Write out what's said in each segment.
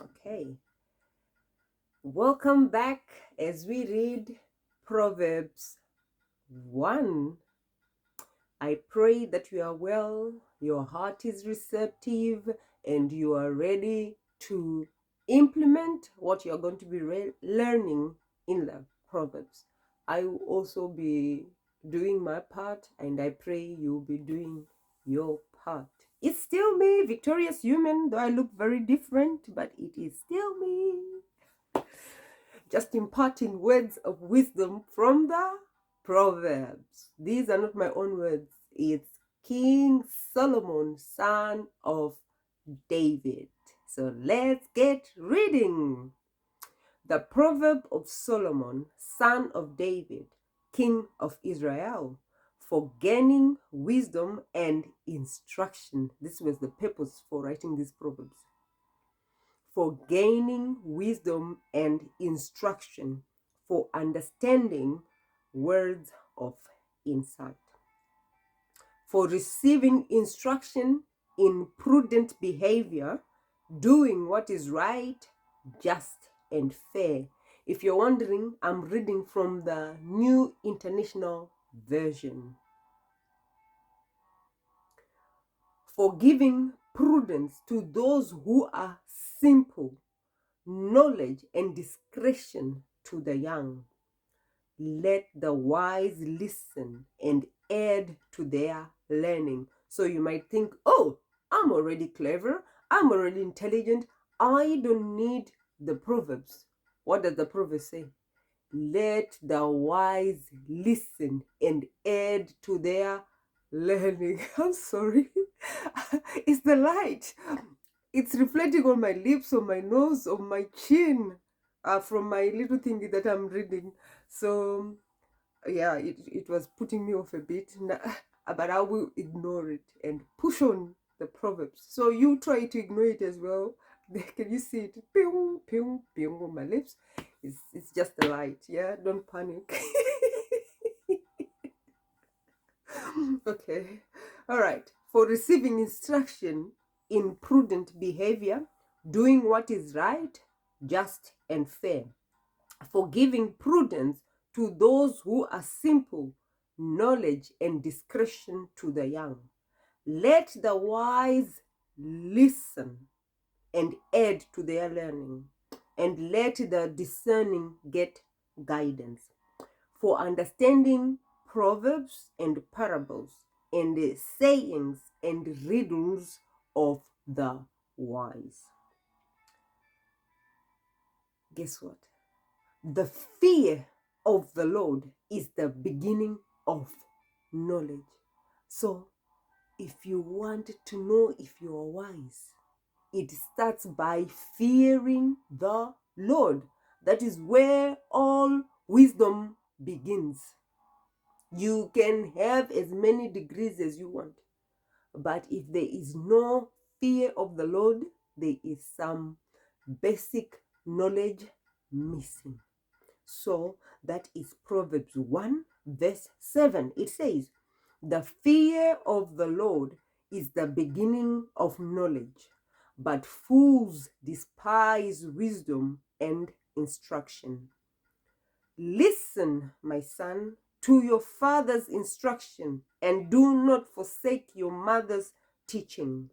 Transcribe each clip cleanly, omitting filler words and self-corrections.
Okay, welcome back as we read Proverbs 1. I pray that you are well, your heart is receptive, and you are ready to implement what you're going to be learning in the Proverbs. I will also be doing my part, and I pray you'll be doing your part. It's still me, Victorious Human, though I look very different, but it is still me. Just imparting words of wisdom from the Proverbs. These are not my own words. It's King Solomon, son of David. So let's get reading. The Proverb of Solomon, son of David, king of Israel, for gaining wisdom and instruction. This was the purpose for writing these Proverbs. For gaining wisdom and instruction, for understanding words of insight, for receiving instruction in prudent behavior, doing what is right, just, and fair. If you're wondering, I'm reading from the New International Version. For giving prudence to those who are simple, knowledge and discretion to the young. Let the wise listen and add to their learning. So you might think, oh, I'm already clever, I'm already intelligent, I don't need the Proverbs. What does the Proverbs say? Let the wise listen and add to their learning. I'm sorry. It's the light. It's reflecting on my lips, on my nose, on my chin, from my little thing that I'm reading. So, yeah, it was putting me off a bit, but I will ignore it and push on the Proverbs. So you try to ignore it as well. Can you see it? Pew, pew, pew on my lips. It's just the light, yeah? Don't panic. Okay. All right. For receiving instruction in prudent behavior, doing what is right, just, and fair. For giving prudence to those who are simple, knowledge and discretion to the young. Let the wise listen and add to their learning, and let the discerning get guidance. For understanding proverbs and parables, and the sayings and riddles of the wise. Guess what? The fear of the Lord is the beginning of knowledge. So, if you want to know if you are wise, it starts by fearing the Lord. That is where all wisdom begins. You can have as many degrees as you want, but if there is no fear of the Lord, there is some basic knowledge missing. So that is Proverbs 1 verse 7. It says, the fear of the Lord is the beginning of knowledge, but fools despise wisdom and instruction. Listen, my son, to your father's instruction, and do not forsake your mother's teaching.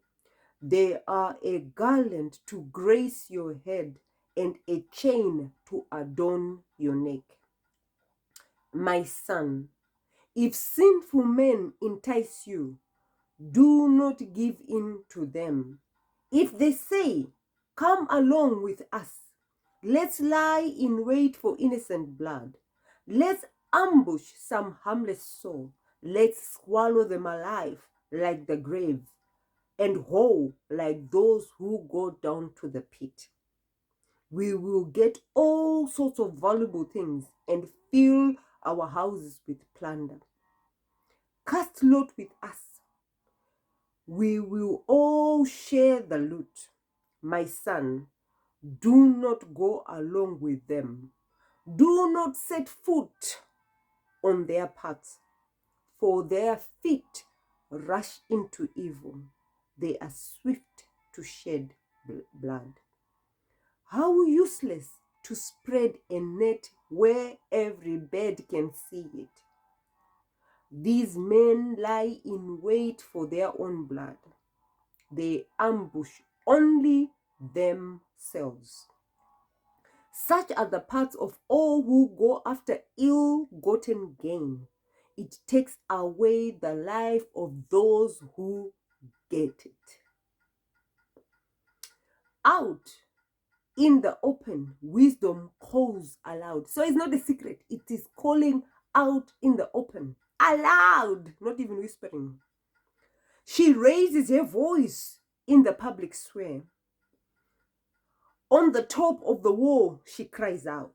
They are a garland to grace your head and a chain to adorn your neck. My son, if sinful men entice you, do not give in to them. If they say, come along with us, let's lie in wait for innocent blood. Let's ambush some harmless soul. Let's swallow them alive like the grave, and whole like those who go down to the pit. We will get all sorts of valuable things and fill our houses with plunder. Cast lot with us. We will all share the loot. My son, do not go along with them. Do not set foot on their paths, for their feet rush into evil. They are swift to shed blood. How useless to spread a net where every bird can see it. These men lie in wait for their own blood. They ambush only themselves. Such are the paths of all who go after ill-gotten gain. It takes away the life of those who get it. Out in the open, wisdom calls aloud. So it's not a secret. It is calling out in the open. Aloud, not even whispering. She raises her voice in the public square. On the top of the wall, she cries out.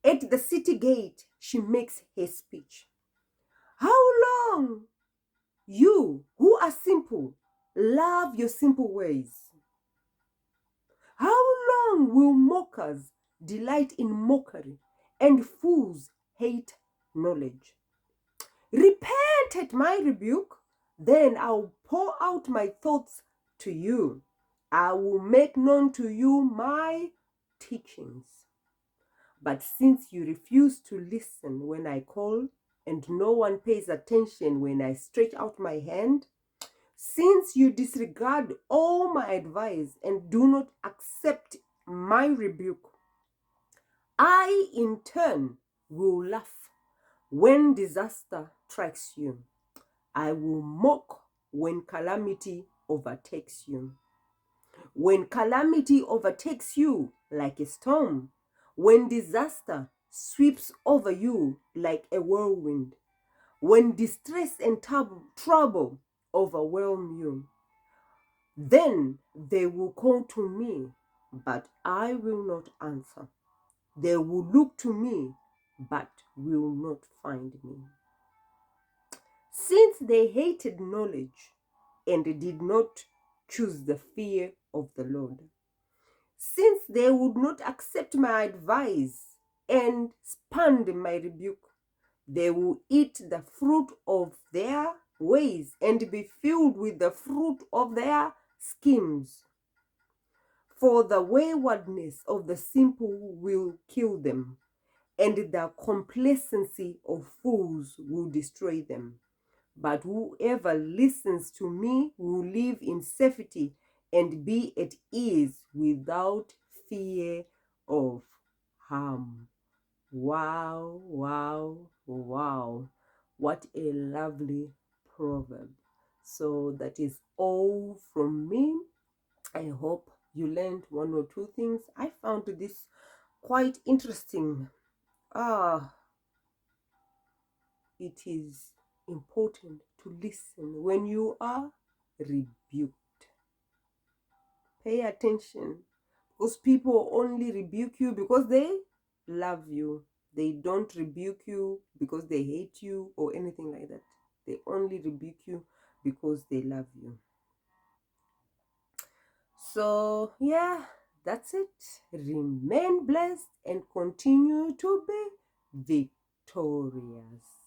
At the city gate, she makes her speech. How long, you who are simple, love your simple ways? How long will mockers delight in mockery and fools hate knowledge? Repent at my rebuke, then I'll pour out my thoughts to you. I will make known to you my teachings. But since you refuse to listen when I call, and no one pays attention when I stretch out my hand, since you disregard all my advice and do not accept my rebuke, I in turn will laugh when disaster strikes you. I will mock when calamity overtakes you. When calamity overtakes you like a storm, when disaster sweeps over you like a whirlwind, when distress and trouble overwhelm you, then they will call to me, but I will not answer. They will look to me, but will not find me. Since they hated knowledge and did not choose the fear of the Lord, since they would not accept my advice and spurn my rebuke, they will eat the fruit of their ways and be filled with the fruit of their schemes. For the waywardness of the simple will kill them, and the complacency of fools will destroy them. But whoever listens to me will live in safety and be at ease without fear of harm. Wow, wow, wow. What a lovely proverb. So that is all from me. I hope you learned one or two things. I found this quite interesting. It is important to listen when you are rebuked. Pay attention, because people only rebuke you because they love you. They don't rebuke you because they hate you or anything like that. They only rebuke you because they love you. So yeah, that's it. Remain blessed and continue to be victorious.